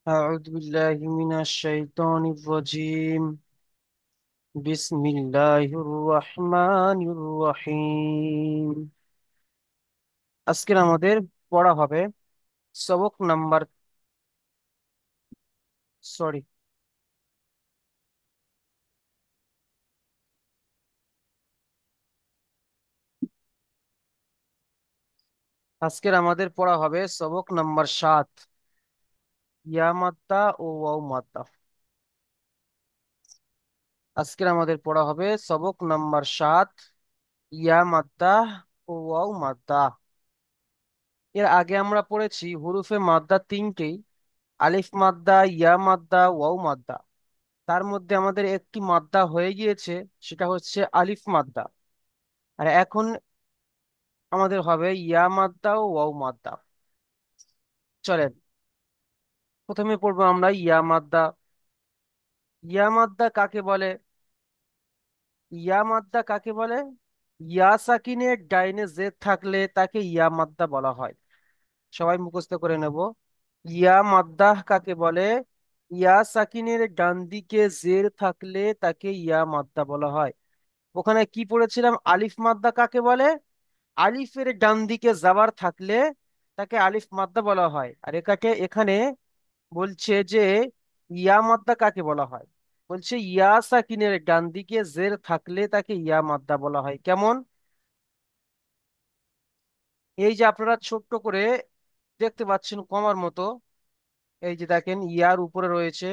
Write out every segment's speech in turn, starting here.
أعوذ بالله من الشيطان الرجيم. بسم الله الرحمن الرحيم. আজকের আমাদের পড়া হবে সবক নাম্বার সরি আজকের আমাদের পড়া হবে সবক নাম্বার 7, ইয়া মাদ্দা ও ওয়াও মাদ্দা। আজকের আমাদের পড়া হবে সবক নাম্বার 7, ইয়া মাদ্দা ও ওয়াও মাদ্দা। এর আগে আমরা পড়েছি হুরুফে মাদ্দা তিনটেই: আলিফ মাদ্দা, ইয়া মাদ্দা, ওয়াও মাদ্দা। তার মধ্যে আমাদের একটি মাদ্দা হয়ে গিয়েছে, সেটা হচ্ছে আলিফ মাদ্দা। আর এখন আমাদের হবে ইয়া মাদ্দা ও ওয়াও মাদ্দা। চলেন প্রথমে পড়বো আমরা ইয়া মাদ্দা। ইয়া মাদ্দা কাকে বলে? ইয়া মাদ্দা কাকে বলে? ইয়া সাকিনের ডাইনে জেদ থাকলে তাকে ইয়া মাদ্দা বলা হয়। সবাই মুখস্থ করে নেব। ইয়া মাদ্দা কাকে বলে? ইয়া সাকিনের ডান দিকে জের থাকলে তাকে ইয়া মাদ্দা বলা হয়। ওখানে কি পড়েছিলাম? আলিফ মাদ্দা কাকে বলে? আলিফের ডান দিকে জাবার থাকলে তাকে আলিফ মাদ্দা বলা হয়। আর এটাকে এখানে বলছে যে ইয়া মাদ্দা কাকে বলা হয়? বলছে ইয়া সাকিনের ডান দিকে জের থাকলে তাকে ইয়া মাদ্দা বলা হয়। কেমন? এই যে আপনারা ছোট্ট করে দেখতে পাচ্ছেন কমার মতো, এই যে দেখেন ইয়ার উপরে রয়েছে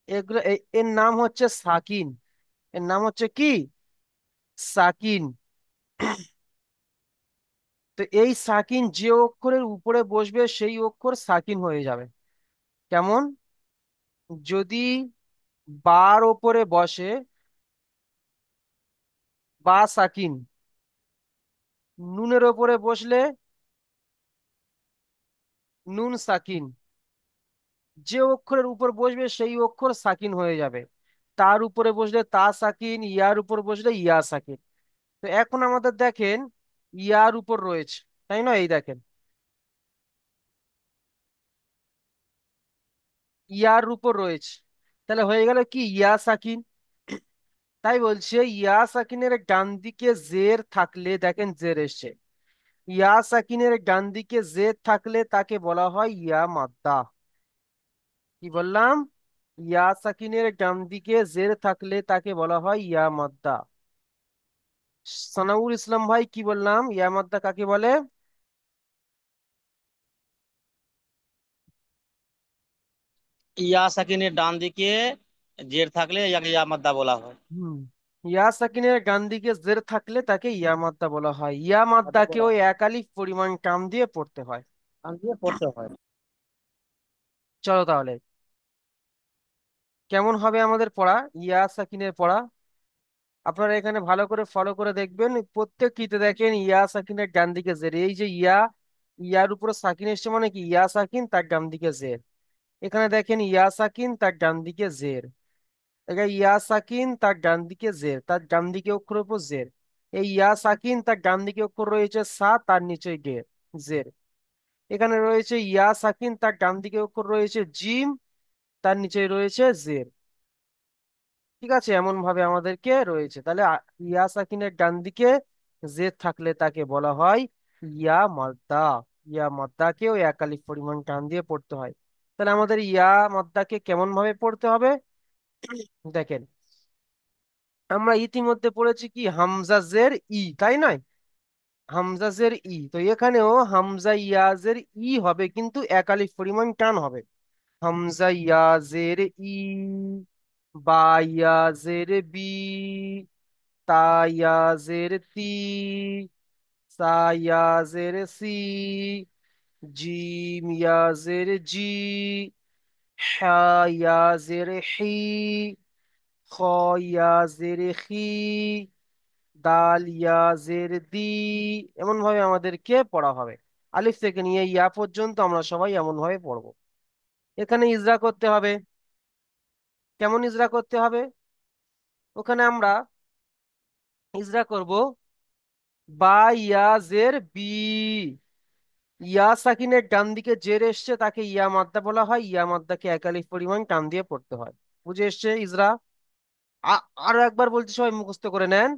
এগুলো, এর নাম হচ্ছে সাকিন। এর নাম হচ্ছে কি? সাকিন। তো এই সাকিন যে অক্ষরের উপরে বসবে সেই অক্ষর সাকিন হয়ে যাবে। কেমন? যদি বার ওপরে বসে বা সাকিন, নুনের ওপরে বসলে নুন সাকিন। যে অক্ষরের উপর বসবে সেই অক্ষর সাকিন হয়ে যাবে। তার উপরে বসলে তা সাকিন, ইয়ার উপর বসলে ইয়া সাকিন। তো এখন আমাদের দেখেন ইয়ার উপর রয়েছে, তাই না? এই দেখেন ইয়ার উপর রয়েছে, তাহলে হয়ে গেল কি? ইয়া সাকিন। তাই বলছে ইয়া সাকিনের ডান দিকে জের থাকলে, দেখেন জের এসছে, ইয়া সাকিনের ডান দিকে জের থাকলে তাকে বলা হয় ইয়া মাদ্দা। কি বললাম? ইয়া সাকিনের ডান দিকে জের থাকলে তাকে বলা হয় ইয়া মাদ্দা। সানাউল ইসলাম ভাই, কি বললাম? ইয়া মাদ্দা কাকে বলে? ইয়া সাকিনের ডান দিকে জের থাকলে ইয়াকে ইয়া মাদ্দা বলা হয়। হুম, ইয়া সাকিনের ডান দিকে জের থাকলে তাকে ইয়া মাদ্দা বলা হয়। ইয়া মাদ্দা বলা মাদ্দাকেও হয়, এক আলিফ পরিমাণ টান দিয়ে পড়তে হয়। ডান দিয়ে পড়তে হয়। চলো তাহলে কেমন হবে আমাদের পড়া, ইয়া সাকিনের পড়া। আপনারা এখানে ভালো করে ফলো করে দেখবেন, প্রত্যেকটিতে দেখেন ইয়া সাকিনের ডান দিকে জের। এই যে ইয়া, ইয়ার উপরে সাকিন এসছে মানে কি? ইয়া সাকিন তার ডান দিকে জের। এখানে দেখেন ইয়া সাকিন তার ডান দিকে জের। এখানে ইয়া সাকিন তার ডান দিকে জের, তার ডান দিকে অক্ষর উপর জের। এই ইয়া সাকিন তার ডান দিকে অক্ষর রয়েছে সা, তার নিচে গের, জের। এখানে রয়েছে ইয়া সাকিন তার ডান দিকে অক্ষর রয়েছে জিম, তার নিচে রয়েছে জের। ঠিক আছে? এমন ভাবে আমাদেরকে রয়েছে। তাহলে ইয়া সাকিনের ডান দিকে জের থাকলে তাকে বলা হয় ইয়া মাদ্দা। ইয়া মাদ্দাকেও এক আলিফ পরিমাণ টান দিয়ে পড়তে হয়। তাহলে আমাদের ইয়া মাদ্দাকে কেমন ভাবে পড়তে হবে দেখেন। আমরা ইতিমধ্যে পড়েছি কি হামজা জের ই, তাই নয়? হামজা জের ই, তো এখানেও হামজা ইয়াজের ই হবে, কিন্তু এক আলিফ পরিমাণ টান হবে। হামজা ইয়াজের ই, বা ইয়াজের বি, তা ইয়াজের তি, সা ইয়াজের সি, জিম ইয়াজের জি, হা ইয়াজের হি, খ ইয়াজের খি, দাল ইয়া জের দি। এমন ভাবে আমাদেরকে পড়া হবে। আলিফ থেকে নিয়ে ইয়া পর্যন্ত আমরা সবাই এমন ভাবে পড়বো। এখানে ইজরা করতে হবে। কেমন ইজরা করতে হবে? ওখানে আমরা ইজরা করব বা ইয়া জের বি, ইয়া সাকিনের ডান দিকে জের এসছে তাকে ইয়া মাদ্দা বলা হয়, ইয়া মাদ্দাকে একালিফ পরিমাণ টান দিয়ে পড়তে হয়। বুঝে এসছে ইজরা? আরো একবার বলছি, সবাই মুখস্থ করে নেন।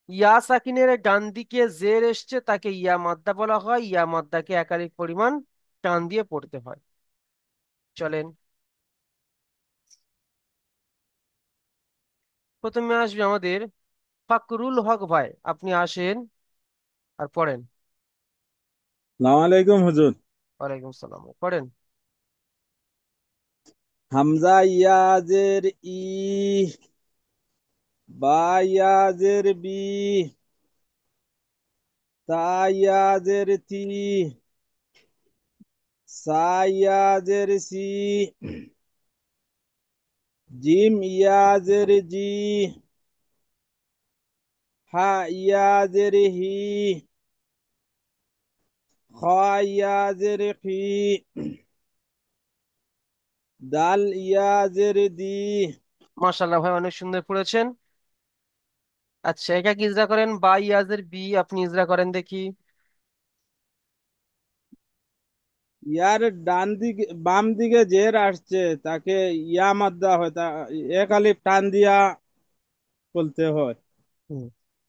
ইয়া সাকিনের ডান দিকে জের এসছে তাকে ইয়া মাদ্দা বলা হয়, ইয়া মাদ্দাকে একালিফ পরিমাণ টান দিয়ে পড়তে হয়। চলেন, প্রথমে আসবে আমাদের ফাকরুল হক ভাই, আপনি আসেন আর পড়েন। সালাম আলাইকুম হুজুর। ওয়ালাইকুম সালাম, পড়েন। হামজা ইয়াজের ই, বা ইয়াজের বি, তা ইয়াজের তি, সা ইয়াজের সি, জিম ইয়াজের জি, হা ইয়াজের হি, খ ইয়াজের খি, দাল ইয়াজের দি। মাশাআল্লাহ ভাই, অনেক সুন্দর পড়েছেন। আচ্ছা, এটা কি ইজরা করেন, বা ইয়াজের বি আপনি ইজরা করেন দেখি। ইয়ার ডান দিকে বাম দিকে জের আসছে তাকে ইয়া মাদ্দা হয়, তা এক আলিফ টান দিয়া বলতে হয়। হুম।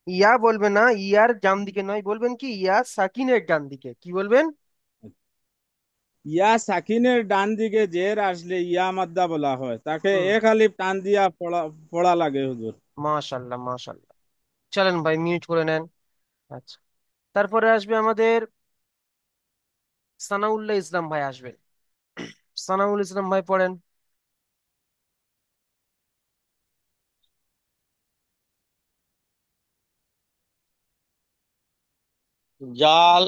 ইয়া বলবেন না, ইয়ার ডান দিকে নয়, বলবেন কি ইয়া সাকিনের ডান দিকে, কি বলবেন? ইয়া সাকিনের ডান দিকে জের আসলে ইয়া মাদ্দা বলা হয়, তাকে হুম। এক আলিফ টান দিয়া পড়া পড়া লাগে হুজুর। মাশাআল্লাহ মাশাআল্লাহ। চলেন ভাই, মিউট করে নেন। আচ্ছা, তারপরে আসবে আমাদের সানাউল্লাহ ইসলাম ভাই আসবে। সানাউল ইসলাম ভাই পড়েন। জাল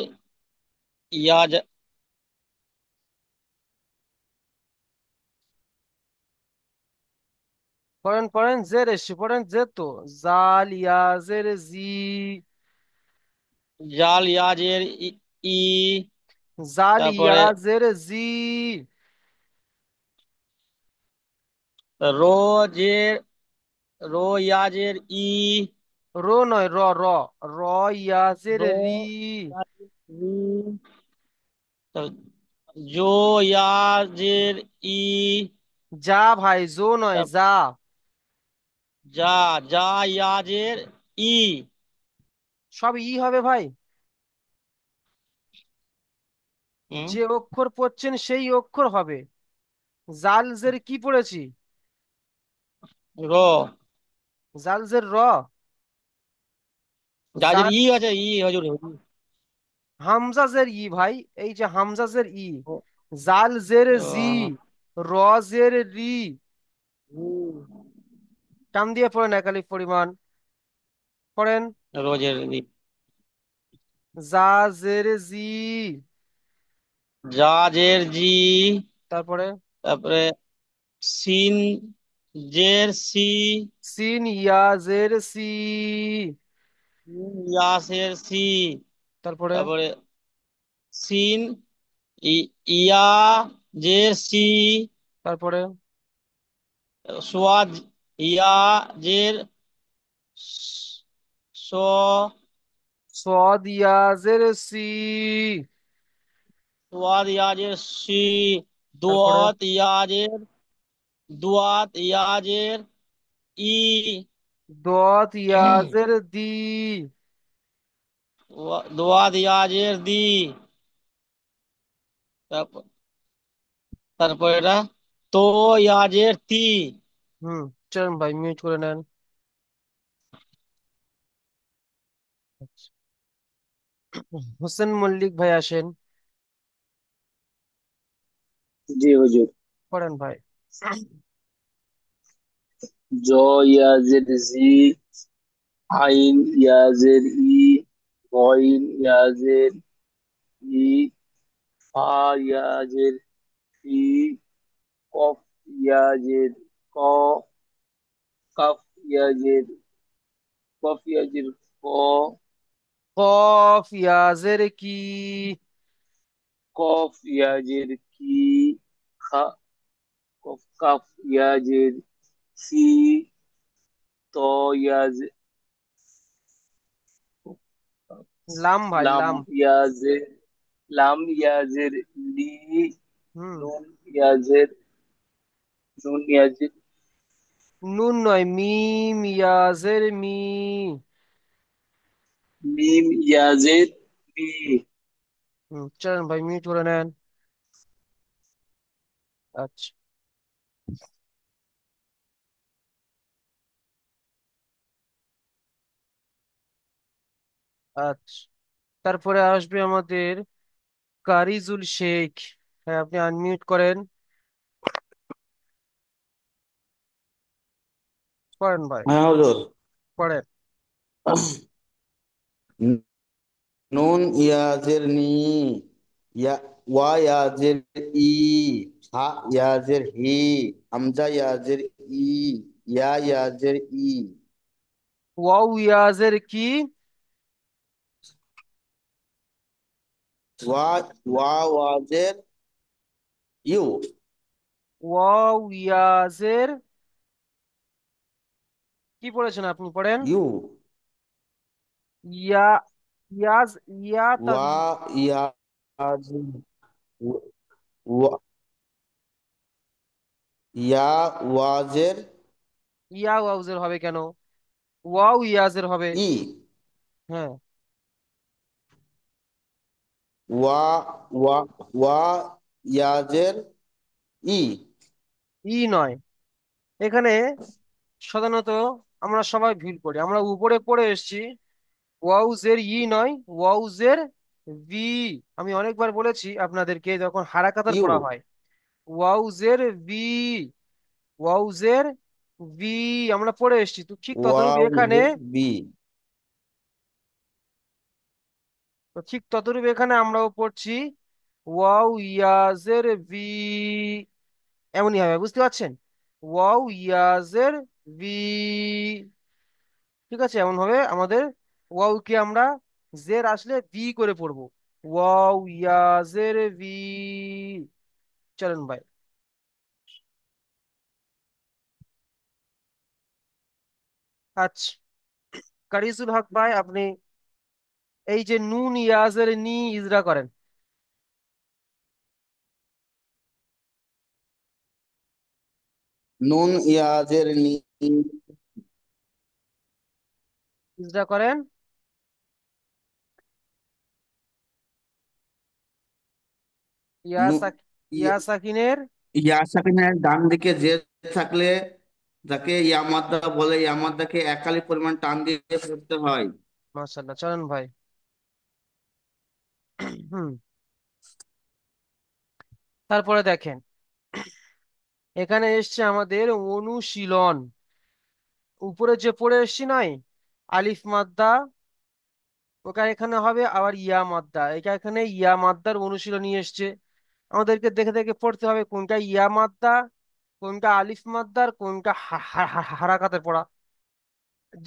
ইয়াজ, পড়েন পড়েন, জের এসছে, পড়েন জের তো। জাল ইয়াজের জি, জাল ইয়াজের ই, জাল তারপরে ইয়াজের জি। রো জের, রো ইয়াজের ই, রো নয়, র র, র ইয়াজের রো রি। ইয়াজের রি, জো ইয়াজের ই, যা ভাই, জো নয়, তারপর যা। যা, যা ইয়াজের ই। সব ই হবে ভাই। হুম, যে অক্ষর পড়ছেন সেই অক্ষর হবে। জাল জের কি পড়েছি? রো জাল জের র। ইয়াজের জাল, ই আছে, ই হজুর হুজুর। হামজা জের ই ভাই, এই যে হামজা জের ই। জাল জের জি, র জের রি। টান দিয়ে পড়েন একালিক পরিমাণ, পড়েন। রোজের জা জের জি। জাজের জি, তারপরে তারপরে সিন জের সি, সিন ইয়া জের সি। ইয়াসের সি, তারপরে তারপরে সিন ইয়া জের সি, তারপরে সোয়াদ ইয়া জের সো, সদ ইয়া জের সি। সোয়াদ ইয়া জের সি, তারপরে দুয়াত ইয়া জের ই, দত ইয়া জের দি। দোয়াদ ইয়া জের দি, তারপর তারপর এটা তো ইয়াজের তি। হুম। চলুন ভাই, মিউট করে নেন। হোসেন মল্লিক ভাই আসেন, জি হুজুর। পড়েন ভাই। জ ইয়াজের জি, আইন ইয়াজের ই, গইন ইয়াজের ই, ফা ইয়াজের ফি, কফ ইয়াজের ক, কাফ ইয়াজের কফ ইয়াজের ক, কফ ইয়া জের কি। কফ ইয়াজের কি, খা, কফ কাফ ইয়াজের সি, ত ইয়াজের লাম ভাই, লাম লাম। ইয়াজের লাম ইয়াজের লি, হুম। নুন ইয়াজের, নুন ইয়াজের, নুন নয়, মিম ইয়াজের মি। মিম ইয়াজের মি। চলেন ভাই, মিউট করে নেন। আচ্ছা। আচ্ছা, তারপরে আসবে আমাদের কারিজুল শেখ। হ্যাঁ, আপনি আনমিউট করেন, করেন ভাই, হ্যাঁ হুজুর। করেন। নুন ইয়াজের নি, ওয়া ইয়াজের ই, হা ইয়াজের হি, হামজা ইয়াজের ই, ইয়া ইয়াজের ই, ওয়াও ইয়াজের কি? ওয়া ওয়া ওয়াজের ইউ, ওয়াও ইয়াজের কি পড়েছেন আপনি? পড়েন। ইউ, ইয়া, ইয়াজ, ইয়া তার, ওয়া ইয়াজের, ওয়া- ইয়া ওয়াজের ইয়া ওয়াউজের হবে কেন? ওয়াও ইয়াজের হবে। ই, হ্যাঁ। ওয়া ওয়া ওয়া ইয়াজের ই, ই নয়, এখানে সাধারণত আমরা সবাই ভুল করি, আমরা উপরে পড়ে এসেছি। ওয়াউজের ই নয়, ওয়াউজের ভি। আমি অনেকবার বলেছি আপনাদেরকে, যখন হারাকাতের ইউ, পড়া হয়, ওয়াউজের ভি, ওয়াউজের ভি আমরা পড়ে এসেছি, তো ঠিক ততরূপ এখানে, ওয়াজের বি, আমরাও পড়ছি ওয়াও ইয়াজের ভি। এমনই হবে, বুঝতে পারছেন? ওয়াও ইয়াজের ভি। ঠিক আছে, এমন ভাবে আমাদের ওয়াও কে আমরা জের আসলে ভি করে পড়বো। ওয়াও ইয়াজের ভি। চলেন ভাই। আচ্ছা, কারিজুল হক ভাই, আপনি এই যে নুন ইয়াজের নি ইজরা করেন। নুন ইয়াজের নি, ইজরা করেন। ইয়া নু সাক, ইয়া সাকিনের, ইয়া সাকিনের ডান দিকে যে থাকলে যাকে ইয়া মাদ্দা বলে, ইয়া মাদ্দাকে একালি পরিমাণ টান দিয়ে পড়তে হয়। মাশাআল্লাহ, চলেন ভাই। হুম। তারপরে দেখেন, এখানে এসছে আমাদের অনুশীলন। উপরে যে পড়ে এসছি নাই, আলিফ মাদ্দা, ওটা এখানে হবে আবার ইয়া মাদ্দা, এটা এখানে ইয়া মাদ্দার অনুশীলনী এসছে। আমাদেরকে দেখে দেখে পড়তে হবে কোনটা ইয়া মাদ্দা, কোনটা আলিফ মাদ্দার, কোনটা হারাকাতের পড়া।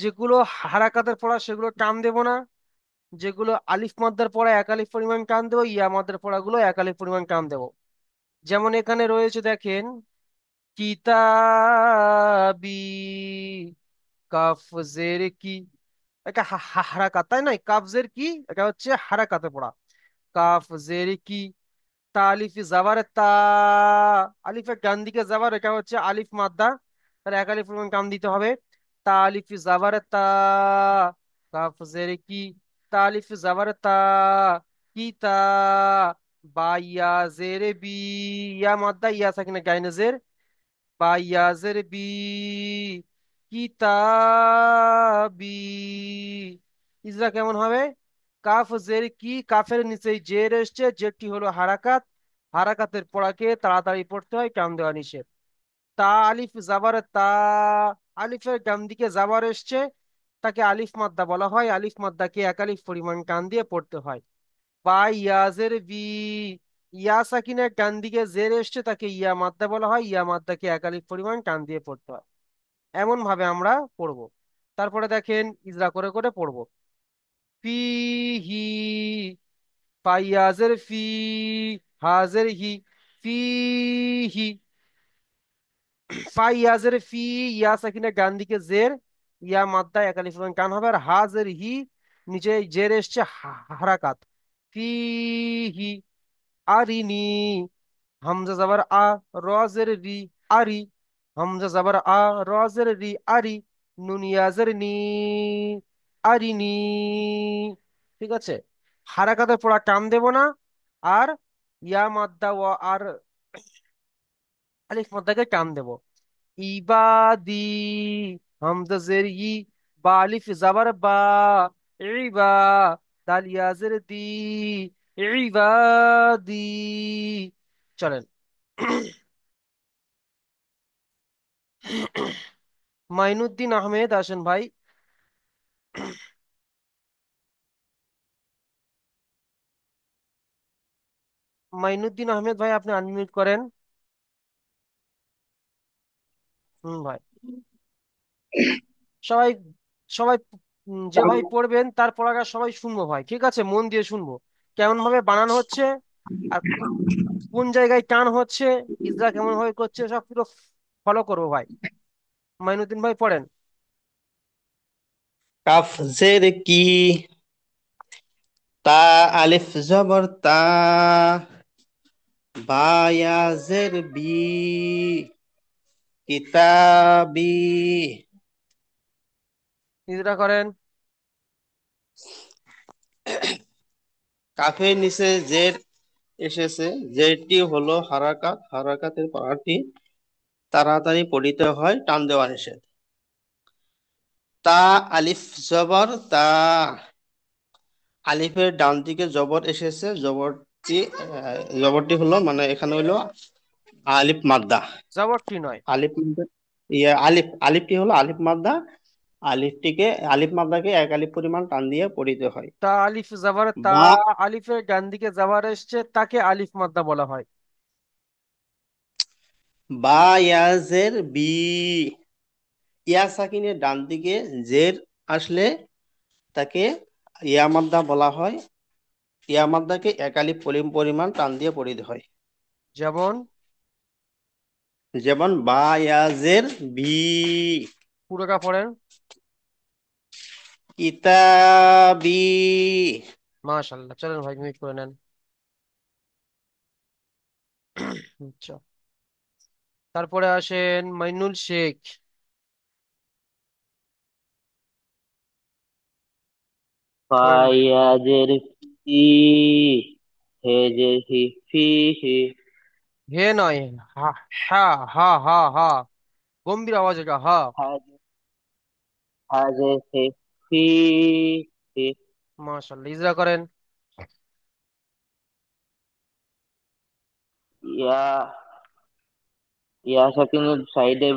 যেগুলো হারাকাতের পড়া সেগুলো টান দেবো না, যেগুলো আলিফ মাদ্দার পড়া এক আলিফ পরিমাণ টান দেবো, ইয়া মাদ্দার পড়াগুলো এক আলিফ পরিমাণ টান দেবো। যেমন এখানে রয়েছে দেখেন, কিতাবি, কাফ জের কি, এটা হারাকাত, তাই নয়? কাফ জের কি, এটা হচ্ছে হারাকাতে পড়া। কাফ জের কি, তা আলিফ জাবার তা, আলিফের ডান দিকে জাবার, এটা হচ্ছে আলিফ মাদ্দা, তাহলে এক আলিফ পরিমাণ টান দিতে হবে। তা আলিফ জাবার তা, কাফ জের কি, তা আলিফ জাবার তা, কি তা, বা ইয়া জের বি, ইয়া মাদ্দা, ইয়া সাকিনা গাইনে জের, বা ইয়া জের বি, কিতাবি। ইজরা কেমন হবে? কাফ জের কি, কাফের নিচে জের এসছে, জেরটি হলো হারাকাত, হারাকাতের পড়াকে তাড়াতাড়ি পড়তে হয়, টান দেওয়া নিষেধ। তা আলিফ জাবার তা, আলিফের ডান দিকে জাবার এসছে, তাকে আলিফ মাদ্দা বলা হয়, আলিফ মাদ্দাকে এক আলিফ পরিমাণ টান দিয়ে পড়তে হয়। বা ইয়াজের বি, ইয়া সাকিনের ডান দিকে জের এসছে, তাকে ইয়া মাদ্দা বলা হয়, ইয়া মাদ্দাকে এক আলিফ পরিমাণ টান দিয়ে পড়তে হয়। এমন ভাবে আমরা পড়বো। তারপরে দেখেন, ইজরা করে করে পড়বো। ফিহি, ফাইয়াজের ফি, হাজের হি, ফিহি, ফাইয়াজের ফি, ইয়া সাকিনের ডান দিকে জের, ইয়া মাদ্দা এক আলিফ পরিমাণ টান হবে, আর হাজের হি, নিচে জের এসছে হারাকাত, ফিহি, আরিনি, হামজা জবর আ, রজের রি, আরি, হামজা জবর আ, রজের রি, আরি, নুন ইয়াজের নি, আরিনি। ঠিক আছে, হারাকাতের পড়া টান দেব না, আর ইয়া মাদ্দা ও আর আলিফ মাদ্দাকে টান দেব। ইবাদি, হামজা জের ই, বা আলিফ জাবার বা, ইবা, দাল ইয়াজের দি, ইবাদি। চলেন। মাইনুদ্দিন আহমেদ আসেন ভাই। মাইনুদ্দিন আহমেদ ভাই, আপনি আনমিউট করেন। ভাই, সবাই সবাই যে ভাই পড়বেন তার পড়াটা সবাই শুনবো ভাই, ঠিক আছে, মন দিয়ে শুনবো, কেমন ভাবে বানানো হচ্ছে, আর কোন জায়গায় টান হচ্ছে, ইজরা কেমন ভাবে করছে, সব পুরো ফলো করবো ভাই। মাইনুদ্দিন ভাই পড়েন। কাফ জের কি, তা আলিফ জবর তা, বা ইয়া জের বি, কিতাবি। ইজরা করেন। কাফের নিচে জের এসেছে, জেরটি হলো হারাকাত, হারাকাতের পড়াটি তাড়াতাড়ি পড়িতে হয়, টান দেওয়া নিষেধ। তা আলিফ জবর তা, আলিফের ডান দিকে জবর এসেছে, জবরটি হলো মানে এখানে হলো আলিফ মাদ্দা। জবরটি নয়। আলিফ মাদ্দা, আলিফটি হলো আলিফ মাদ্দা। আলিফটিকে, আলিফ মাদ্দাকে এক আলিফ পরিমাণ টান দিয়ে পড়িতে হয়। তা আলিফ জাবার তা, বা, আলিফের ডান দিকে জাবার এসছে, তাকে আলিফ মাদ্দা বলা হয়। বা ইয়াজের বি, ইয়া সাকিনের ডান দিকে জের আসলে তাকে ইয়া মাদ্দা বলা হয়। ইয়া মাদ্দাকে এক আলিফ পরিমাণ টান দিয়ে পড়িতে হয়। যেমন, যেমন বা ইয়াজের বি, পুরোটা পড়েন। কিতাবি। মাশাল্লাহ, চলেন ভাই মিউট করে নেন। আচ্ছা, তারপরে আসেন মাইনুল শেখ। পড়েন ভাই। ফায়াজের ফি, হেজের হি, ফি হি, হে নয়, হা, হা, হা, হা, হা, গম্ভীর আওয়াজ এটা, হা। হাজের হে, ফি হি, মাশাল্লাহ, ইজরা করেন। ইয়া, ইয়া সাকিনের সাইডে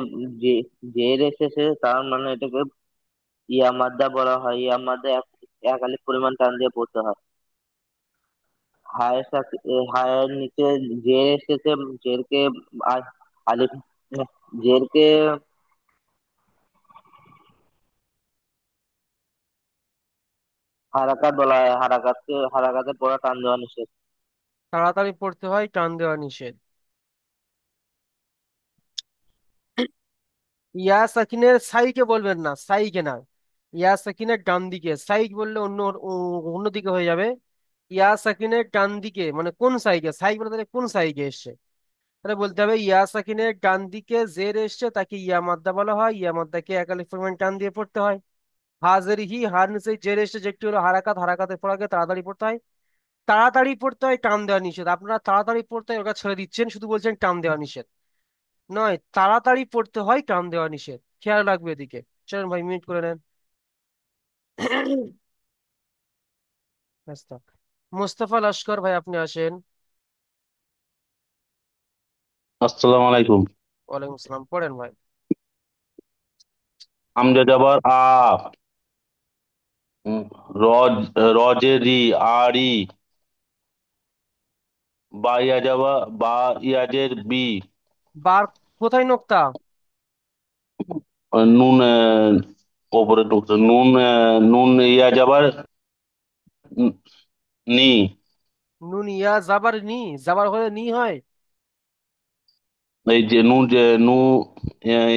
যে জের এসেছে, তার মানে এটাকে ইয়া মাদ্দা বলা হয়। ইয়া মাদ্দা এক আলিফ পরিমাণ টান দিয়ে পড়তে হয়। হায়ের নিচে জের এসেছে, জেরকে আলিফ, জেরকে হারাকাত বলা হয়। হারাকাতে পড়া টান দেওয়া নিষেধ। তাড়াতাড়ি পড়তে হয়, টান দেওয়া নিষেধ। ইয়া সাকিনের সাইকে বলবেন না, সাইকে না, ইয়া সাকিনের ডান দিকে, সাইক বললে অন্যদিকে হয়ে যাবে। ইয়া সাকিনের ডান দিকে মানে কোন সাইকে, সাইক বলে তাহলে কোন সাইকে এসছে, তাহলে বলতে হবে ইয়া সাকিনের ডান দিকে জের এসছে, তাকে ইয়া মাদ্দা বলা হয়, ইয়া মাদ্দাকে এক আলিফ পরিমাণ টান দিয়ে পড়তে হয়। হাজের হি, হার নিচে জের এসছে, যেটি হলো হারাকাত, হারাকাতের পড়াকে তাড়াতাড়ি পড়তে হয়। তাড়াতাড়ি পড়তে হয়, টান দেওয়া নিষেধ। আপনারা তাড়াতাড়ি পড়তে হয় ওটা ছেড়ে দিচ্ছেন, শুধু বলছেন টান দেওয়া নিষেধ। নয়, তাড়াতাড়ি পড়তে হয়, টান দেওয়া নিষেধ, খেয়াল রাখবে এদিকে। চলেন ভাই মিউট করে নেন। ব্যাস্ত। মোস্তফা লস্কর ভাই, আপনি আসেন। আসসালামু আলাইকুম। ওয়ালাইকুম আসসালাম, পড়েন ভাই। হামজা যাবার আ, উম, রজ, রজে রি, আরি, বা ইয়া যাবা, বা ইয়াজের বি, বার, কোথায় নোক্তা? নুন, ওপরে ঢুকছে নুন, নুন ইয়া যাবার উম, নি, নুন ইয়া জাবার নি, জাবার হলে নি হয়। এই যে নু, যে নু,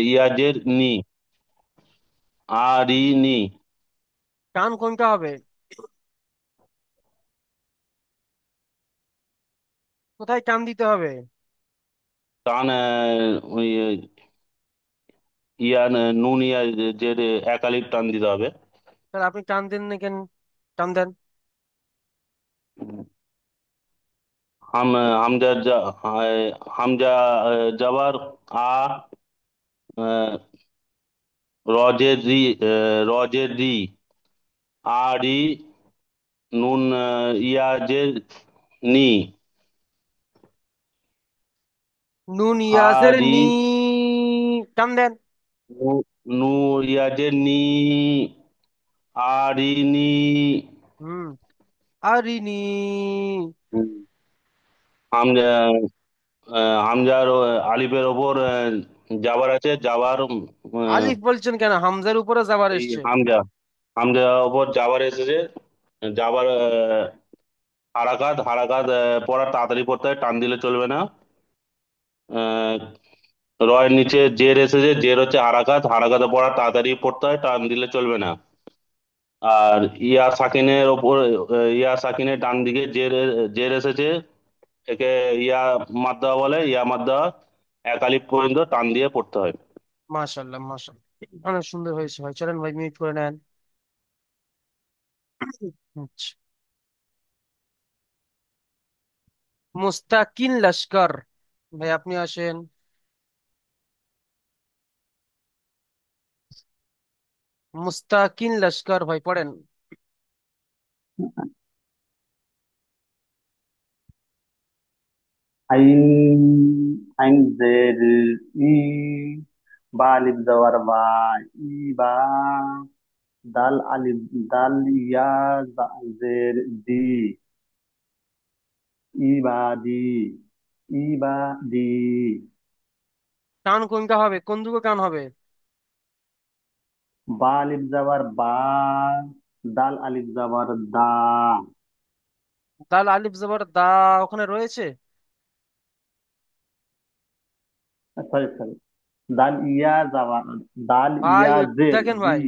ইয়াজের নি, আরি নি, টান কোনটা হবে? কোথায় টান দিতে হবে? টান ওই ইয়া নুন ইয়া জের একালিপ টান দিতে হবে। তাহলে আপনি টান দেন না কেন? টান দেন। হাম হামজা হামজা জবর আ, রজের রি, রজের রি, আরি, নুন ইয়াজের নি, নুন ইয়াজের আরি, নি। টান দেন। নু নু ইয়াজের নি, আরিনি। হুম। আরিনি। হামজা হামজার আলিফের ওপর জাবার আছে, জাবার আলিফ বলছেন কেন? হামজার উপরে যাবার এই এসছে। হামজা, হামজার ওপর জাবার এসেছে। জাবার হারাকাত, হারাকাত পড়া তাড়াতাড়ি পড়তে হয়, টান দিলে চলবে না। আহ, রয়ের নিচে জের এসেছে, জের হচ্ছে হারাকাত, হারাকাতে পড়া তাড়াতাড়ি পড়তে হয়, টান দিলে চলবে না। আর ইয়া সাকিনের ওপর ইয়া সাকিনের ডান দিকে জের, জের এসেছে, একে ইয়া মাদ্দা বলে। ইয়া মাদ্দা এক আলিফ পর্যন্ত টান দিয়ে পড়তে হয়। মাশাল্লাহ, মাশাল্লাহ, অনেক সুন্দর হয়েছে ভাই। চলেন ভাই, মিউট করে নেন। আচ্ছা। মুস্তাকিন লস্কর, ভাই আপনি আসেন। মুস্তাকিন লস্কর ভাই পড়েন। আইন, আইন জের ই, বা আলিফ জবর বা, ই বা, দাল আলিফ, দাল ইয়া, জের দি, ইবাদি, ইবাদি। টান কোনটা হবে? কোন দিকে টান হবে? বা আলিফ জবর বা, দাল আলিফ জবর দা। দাল আলিফ জবর দা ওখানে রয়েছে? সরি সরি, দাল ইয়া জবর, দাল ভাই ইয়া একটু জের দেখেন দি। ভাই,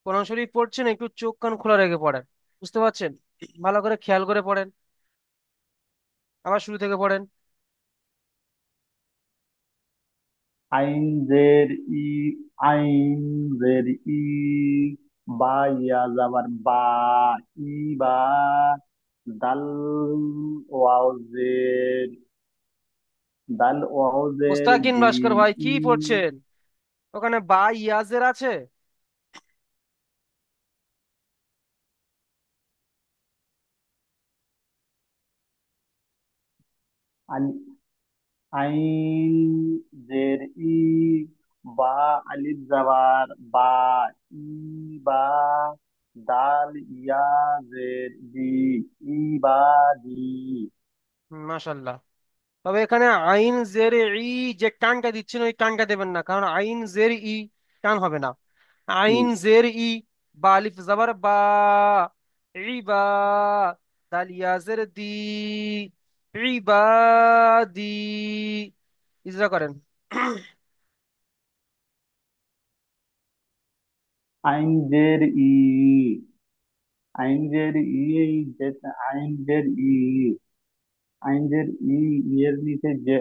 কোরআন শরীফ পড়ছেন, একটু চোখ কান খোলা রেখে পড়েন। বুঝতে পারছেন? ভালো করে খেয়াল করে পড়েন। আবার শুরু থেকে পড়েন। আইন জের ই, আইন জের ই, বা ইয়া জবর বা, ই বা, দাল ওয়াও জের, দাল ওয়াও জের মুস্তাকিন দি, লস্কর ভাই কি ই। পড়ছেন? ওখানে বা ইয়াজের আছে? আইন জের ই, বা আলিফ জাবার বা, ই বা, দাল ইয়া জের দি, ই বা দি। মাশাল্লাহ। তবে এখানে আইন জের ই যে টানটা দিচ্ছেন ওই টানটা দেবেন না, কারণ আইন জের ই টান হবে না। আইন হুম। জের ই, বা আলিফ জবর বা, ই বা, দাল ইয়া জের দি, ইবাদি। ইজরা করেন। আইন জের ই, আইন জের ই, আইন জের ই, আইন জের ই, এর নিচে যে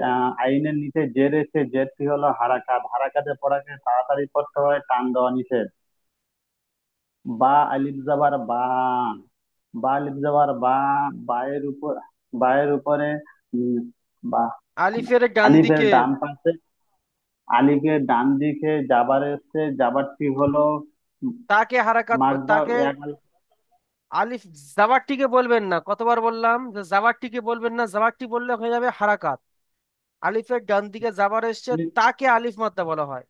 আইনের নিচে জের এসে, জেরটি হলো হারাকাত, হারাকাতে পড়াকে তাড়াতাড়ি করতে হয়, টান দেওয়া নিষেধ। বা আলিফ জাবার বা, বা আলিফ জাবার বা, বায়ের উপর, বায়ের উপরে উম, বা, আলিফের ডান আলিফের দিকে ডান পাশে, আলিফের ডান দিকে জাবার এসছে, জাবারটি হলো তাকে হারাকাত মাদ্দা তাকে এক আলিফ। আলিফ জাবারটিকে বলবেন না। কতবার বললাম যে জাবারটিকে বলবেন না? জাবারটি বললে হয়ে যাবে হারাকাত। আলিফের ডান দিকে জাবার এসছে, তাকে আলিফ মাদ্দা বলা হয়।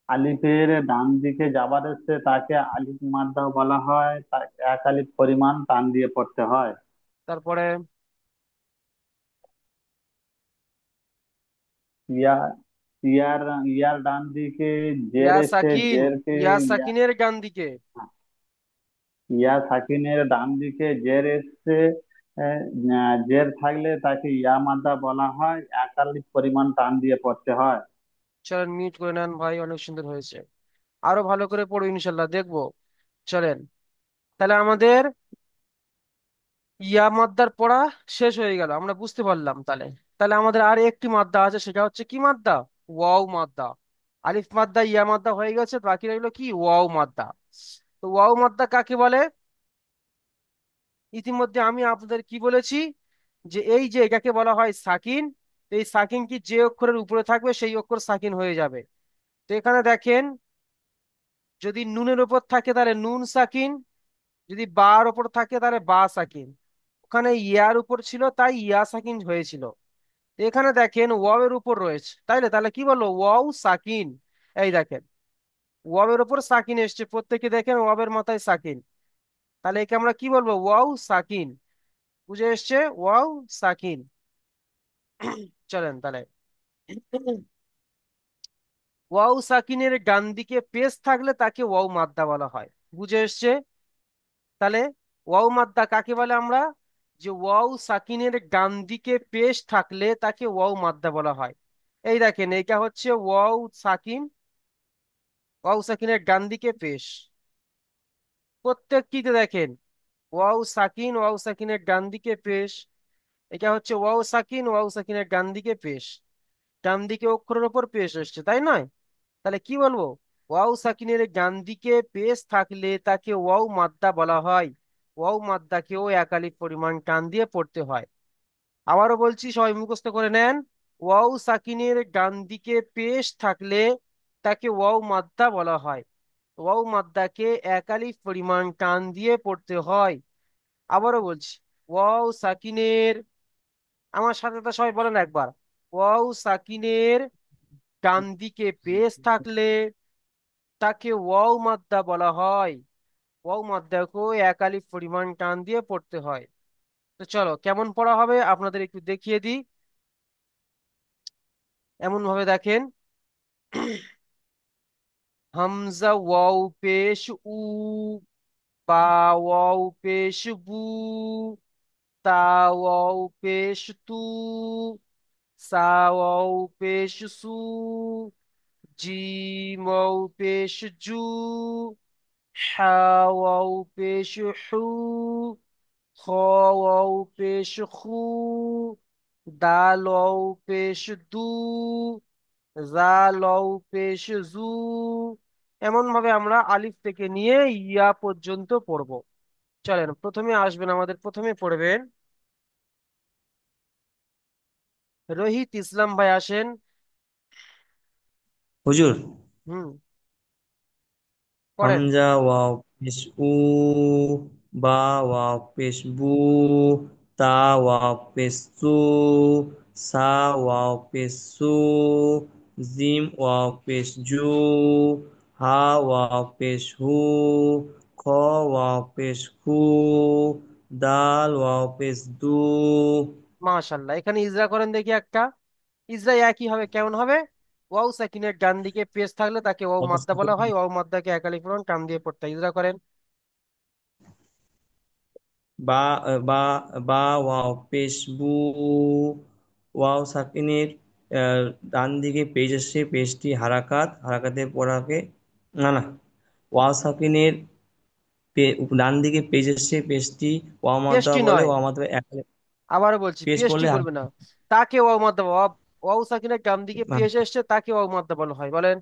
আলিফের ডান দিকে জাবার এসছে, তাকে আলিফ মাদ্দা বলা হয়, এক আলিফ পরিমাণ টান দিয়ে পড়তে হয়। তারপরে ইয়া, ইয়ার, ইয়ার ডান দিকে জের ইয়া এসছে, সাকিন, জেরকে ইয়া ইয়া, সাকিনের ডান দিকে। ইয়া সাকিনের ডান দিকে জের এসছে, জের থাকলে তাকে ইয়া মাদ্দা বলা হয়, এক আলিফ পরিমাণ টান দিয়ে পড়তে হয়। চলেন মিউট করে নেন ভাই, অনেক সুন্দর হয়েছে। আরো ভালো করে পড়ো ইনশাল্লাহ, দেখবো। চলেন। তাহলে আমাদের ইয়া মাদ্দার পড়া শেষ হয়ে গেল, আমরা বুঝতে পারলাম। তাহলে তাহলে আমাদের আর একটি মাদ্দা আছে, সেটা হচ্ছে কি মাদ্দা? ওয়াও মাদ্দা। আলিফ মাদ্দা ইয়া মাদ্দা হয়ে গেছে, বাকি রইলো কি? ওয়াও মাদ্দা। তো ওয়াও মাদ্দা কাকে বলে? ইতিমধ্যে আমি আপনাদের কি বলেছি, যে এই যে এটাকে বলা হয় সাকিন। তো এই সাকিন কি যে অক্ষরের উপরে থাকবে সেই অক্ষর সাকিন হয়ে যাবে। তো এখানে দেখেন, যদি নুনের উপর থাকে তাহলে নুন সাকিন, যদি বার উপর থাকে তাহলে বা সাকিন। ওখানে ইয়ার উপর ছিল তাই ইয়া সাকিন হয়েছিল। এখানে দেখেন ওয়াও এর উপর রয়েছে, তাইলে তাহলে কি বলবো? ওয়াও সাকিন। এই দেখেন, ওয়াও এর উপর সাকিন এসছে, প্রত্যেকে দেখেন ওয়াও এর মাথায় সাকিন। তাহলে একে আমরা কি বলবো? ওয়াও সাকিন। বুঝে এসছে? ওয়াও সাকিন। চলেন তাহলে, ওয়াও সাকিনের ডান দিকে পেশ থাকলে তাকে ওয়াও মাদ্দা বলা হয়। বুঝে এসছে? তাহলে ওয়াও মাদ্দা কাকে বলে আমরা? যে ওয়াও সাকিনের ডান দিকে পেশ থাকলে তাকে ওয়াও মাদ্দা বলা হয়। এই দেখেন, এইটা হচ্ছে ওয়াও সাকিন, ওয়াও সাকিনের ডান দিকে পেশ। প্রত্যেকটিতে দেখেন ওয়াও সাকিন, ওয়াও সাকিনের ডান দিকে পেশ। এটা হচ্ছে ওয়াও সাকিন, ওয়াও সাকিনের ডান দিকে পেশ। ডান দিকে অক্ষরের ওপর পেশ এসছে, তাই নয়? তাহলে কি বলবো? ওয়াও সাকিনের ডান দিকে পেশ থাকলে তাকে ওয়াও মাদ্দা বলা হয়। ওয়াও মাদ্দাকেও এক আলিফ পরিমাণ টান দিয়ে পড়তে হয়। আবারও বলছি, সবাই মুখস্থ করে নেন। ওয়াও সাকিনের ডান দিকে পেশ থাকলে তাকে ওয়াও মাদ্দা বলা হয়। ওয়াও মাদ্দাকে এক আলিফ পরিমাণ টান দিয়ে পড়তে হয়। আবারও বলছি, ওয়াও সাকিনের, আমার সাথে তো সবাই বলেন একবার, ওয়াও সাকিনের ডান দিকে পেশ থাকলে তাকে ওয়াও মাদ্দা বলা হয়। ওয়াও মাদ্দাকেও এক আলিফ পরিমাণ টান দিয়ে পড়তে হয়। তো চলো, কেমন পড়া হবে আপনাদের একটু দেখিয়ে দিই। এমন ভাবে দেখেন, হামজা ওয়াও পেশ উ, বা ওয়াও পেশ বু, তা ওয়াও পেশ তু, সা ওয়াও পেশ সু, জিম ওয়াও পেশ জু, হা ওয়াও পেশ হু, খ ওয়াও পেশ খু, দাল ওয়াও পেশ দু, জাল ওয়াও পেশ জু। এমন ভাবে আমরা আলিফ থেকে নিয়ে ইয়া পর্যন্ত পড়বো। চলেন, প্রথমে আসবেন, আমাদের প্রথমে পড়বেন রোহিত ইসলাম ভাই, আসেন। হুজুর, হুম, পড়েন। হামজা ওয়াও পেশ উ, বা ওয়াও পেশ বু, তা ওয়াও পেশ সু, সা ওয়াও পেশ সু, জিম ওয়াও পেশ জু, হা ওয়াও পেশ হু, খ ওয়াও পেশ হু, দাল ওয়াও পেশ দু। মাশাল্লাহ, এখানে ইজরা করেন দেখি একটা। ইজরা একই হবে, কেমন হবে? ওয়াও সাকিনের ডান দিকে পেশ থাকলে তাকে ওয়াও মাদ্দা বলা হয়। ওয়াও মাদ্দাকে একালি পূরণ টান দিয়ে পড়তে হয়। ইজরা করেন। বা বা বা ওয়াও পেশ বু, ওয়াও সাকিনের ডান দিকে পেজ এসছে, পেজটি হারাকাত, হারাকাতের পড়াকে না না, ওয়াও সাকিনের ডান দিকে পেজ এসছে, পেজটি ওয়াও মাদ্দা পেশটি বলে, নয়, ওয়াও মাদ্দা আবারও বলছি, পেজ পেশটি পড়লে বলবে না, তাকে ওয়াও মাদ্দা ওয়াও সাকিনের ডান দিকে পেশ এসছে, তাকে ওয়াও মাদ্দা বলা হয়। বলেন।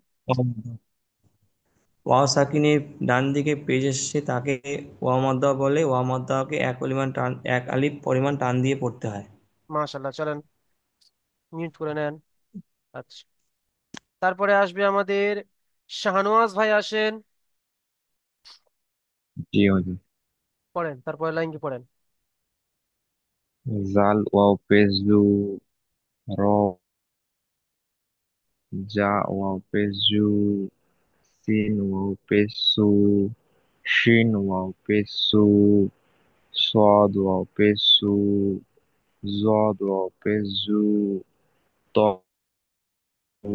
ওয়াও সাকিনের ডান দিকে পেজ এসছে তাকে ওয়াও মাদ্দা বলে, ওয়াও মাদ্দাকে এক পরিমাণ টান, এক আলিফ পরিমাণ টান দিয়ে পড়তে হয়। মাশাল্লাহ, চলেন মিউট করে নেন। আচ্ছা, তারপরে আসবে আমাদের শাহনওয়াজ ভাই, আসেন। জি হুজুর। পড়েন, তারপরে লাইন কি পড়েন। জাল ওয়াও পেশ জু, র জা ওয়াও পেশ জু, সিন ওয়াও পেশ সু, শিন ওয়াও পেশ সু, صاد واو পেশ সু, জদ ওয়াও পেশ জু, ত উ।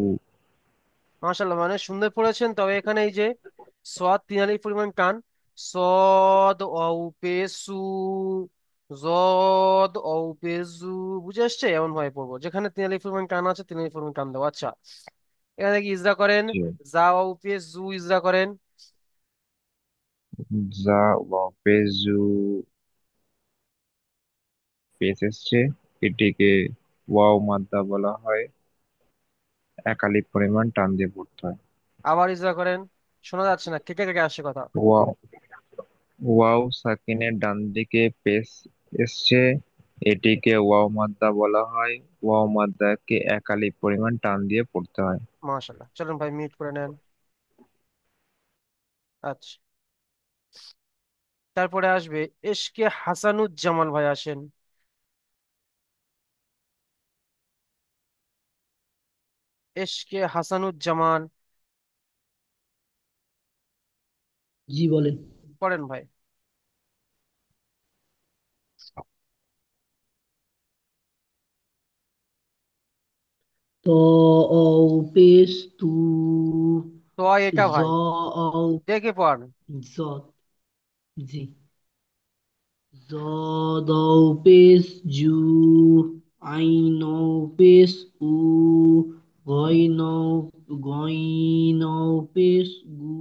মাশাল্লাহ, মানে সুন্দর পড়েছেন। তবে এখানে এই যে সদ তিন আলিফ পরিমাণ টান, সদ অউ পেসু, জদ অউ পেজু, বুঝে আসছে? এমন ভাবে পড়বো, যেখানে তিন আলিফ পরিমাণ টান আছে তিন আলিফ পরিমাণ টান দেবো। আচ্ছা, এখানে কি ইজরা করেন। জি। জা অউ পেজু ইজরা করেন। জা ওয়াও পেশ জু, পেশ এসছে, এটিকে ওয়াও মাদ্দা বলা হয়, একালিক পরিমাণ টান দিয়ে পড়তে হয়। আবার ইজরা করেন, শোনা যাচ্ছে না, কেটে কেটে আসছে কথা। ওয়াও ওয়াও সাকিনের ডান দিকে পেশ এসছে, এটিকে ওয়াও মাদ্দা বলা হয়, ওয়াও মাদ্দাকে একালিক পরিমাণ টান দিয়ে পড়তে হয়। মাশাল্লাহ, চলুন ভাই মিউট করে নেন। আচ্ছা, তারপরে আসবে এশকে হাসানুজ্জামান ভাই, আসেন। এশকে হাসানুজ্জামান, জি বলেন। পড়েন ভাই। ত ও পেশ তু তো এটা জ ভাই ও দেখে পড়। জ জি জ দ পেশ জু আইন পেশ উ গইন গইন পেশ গু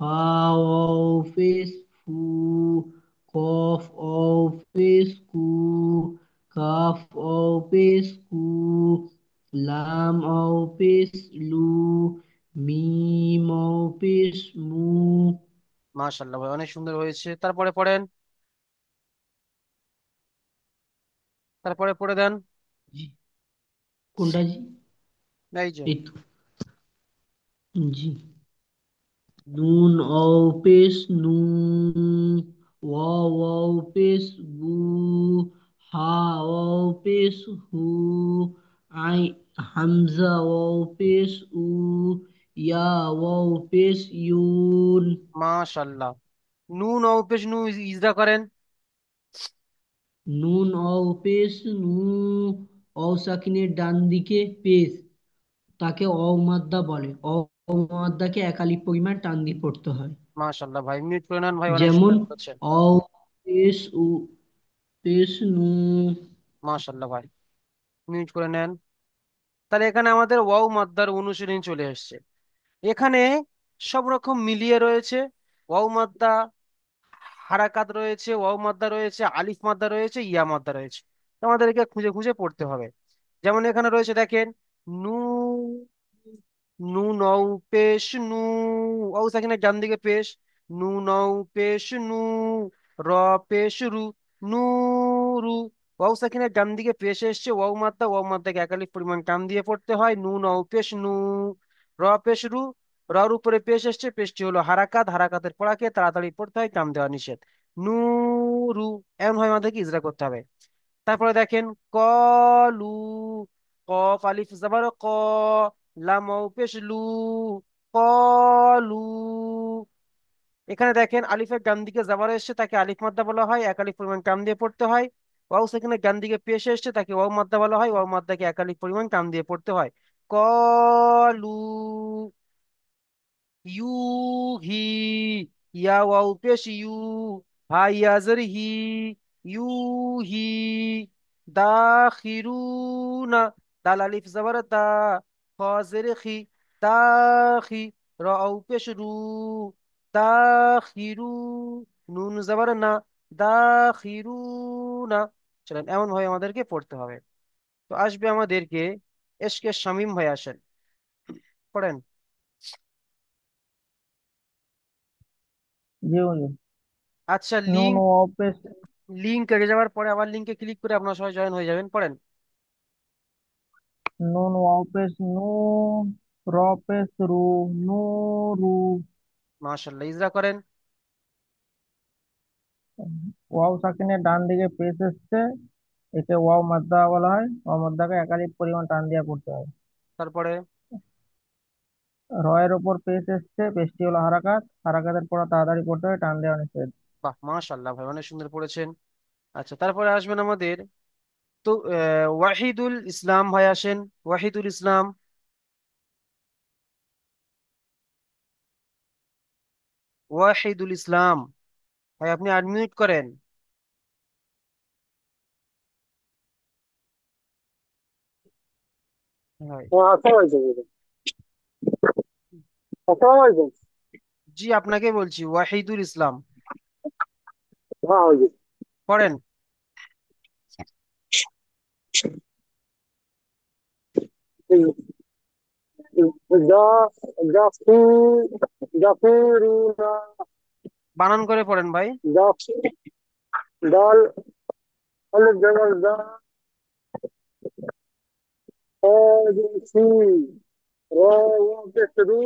ফাওয়াফিস ফু কফ অফিস কু কাফ অফিস কু লাম অফিস লু মিম অফিস মু। মাশাল্লাহ ভাই, অনেক সুন্দর হয়েছে। তারপরে পড়েন, তারপরে পড়ে দেন। জি কোনটা জি? এই যে এই তো জি নুন অফিস নু ওয়াও অফিস গু হা অফিস হু আই হামজা অফিস উ ইয়া অফিস ইউন। মাশাল্লাহ, নুন ও পেশ নু ইজরা করেন। নুন অফিস নু অ সাকিনের ডান দিকে পেশ, তাকে অমাদ্দা বলে। অমাদ্দাকে একালিক পরিমাণ টান দিয়ে পড়তে হয়। মাশাল্লাহ ভাই, মিউট করে নেন ভাই, অনেক যেমন সুন্দর করেছেন। অ পেশ উ পেশ নু। মাশাল্লাহ ভাই, মিউট করে নেন। তাহলে এখানে আমাদের ওয়াও মাদ্দার অনুশীলন চলে এসেছে। এখানে সব রকম মিলিয়ে রয়েছে, ওয়াও মাদ্দা, হারাকাত রয়েছে, ওয়াও মাদ্দা রয়েছে, আলিফ মাদ্দা রয়েছে, ইয়া মাদ্দা রয়েছে। তো আমাদেরকে খুঁজে খুঁজে পড়তে হবে। যেমন এখানে রয়েছে দেখেন, নু, নু নৌ পেশ নু, ও সেখানে ডান দিকে পেশ, নু নৌ পেশ নু, র পেশ রু, নু রু। ওয়াও সেখানে ডান দিকে পেশ এসছে, ওয়াও মাদ্দা, ওয়াও মাদ্দাকে একালিক পরিমাণ টান দিয়ে পড়তে হয়, নু নৌ পেশ নু, র পেশ রু, রর উপরে পেশ এসছে, পেশটি হলো হারাকাত, হারাকাতের পড়াকে তাড়াতাড়ি পড়তে হয়, টান দেওয়া নিষেধ। নু রু, এমন হয় আমাদেরকে ইজরা করতে হবে। তারপরে দেখেন, কলু, কফ আলিফ জাবার ক, লাম ওয়াও পেশ লু, কলু। এখানে দেখেন আলিফের ডান দিকে জাবার এসছে, তাকে আলিফ মাদ্দা বলা হয়, এক আলিফ পরিমাণ টান দিয়ে পড়তে হয়। ওয়াও সেখানে ডান দিকে পেশ এসছে, তাকে ওয়াও মাদ্দা বলা হয়, ওয়াও মাদ্দাকে এক আলিফ পরিমাণ টান দিয়ে পড়তে হয়। কলু, ইউহি, ইয়া ওয়াও পেশ ইউ, হা ইয়া জের হি, ইউহি। দাখিরুনা, দাল আলিফ জবর দা, খ জের খি, দাখি, র আও পেশ রু, দাখিরু, নুন জবর না, দাখিরুনা। চলেন, এমন ভাবে আমাদেরকে পড়তে হবে। তো আসবে আমাদেরকে এশকে শামীম ভাই, আসেন, পড়েন। জি হুজুর। আচ্ছা, নুন লিঙ্ক, ওয়াও পেশ লিঙ্ক কেটে যাওয়ার পরে আবার লিঙ্কে ক্লিক করে আপনার সবাই জয়েন হয়ে যাবেন, পড়েন। নুন ওয়াও পেশ নু র পেশ রু নু রু। মাশাল্লাহ, ইজরা করেন। ওয়াও সাকিনের ডান দিকে পেশ এসছে, একে ওয়াও মাদ্দা বলা হয়, ওয়াও মাদ্দাকে একাধিক পরিমাণ টান দিয়ে পড়তে হয়। তারপরে, র এর উপর পেশ এসছে, পেশটি হলো হারাকাত, হারাকাতের পর তাড়াতাড়ি পড়তে হয়, টান দেওয়া নিষেধ। বাহ মাশাল্লাহ ভাই, অনেক সুন্দর পড়েছেন। আচ্ছা, তারপরে আসবেন আমাদের, তো ওয়াহিদুল ইসলাম ভাই, আসেন। ওয়াহিদুল ইসলাম, ওয়াহিদুল ইসলাম ভাই, আপনি আনমিউট করেন ভাই। হ্যাঁ, আসসালামু আলাইকুম। আসসালামু আলাইকুম। জি, আপনাকে বলছি, ওয়াহিদুল ইসলাম, হ্যাঁ হুজুর। পড়েন। জাফরুনা বানান করে পড়েন ভাই। জাফ দাল আলিফ জবর দা সি র ওয়া পেশ রু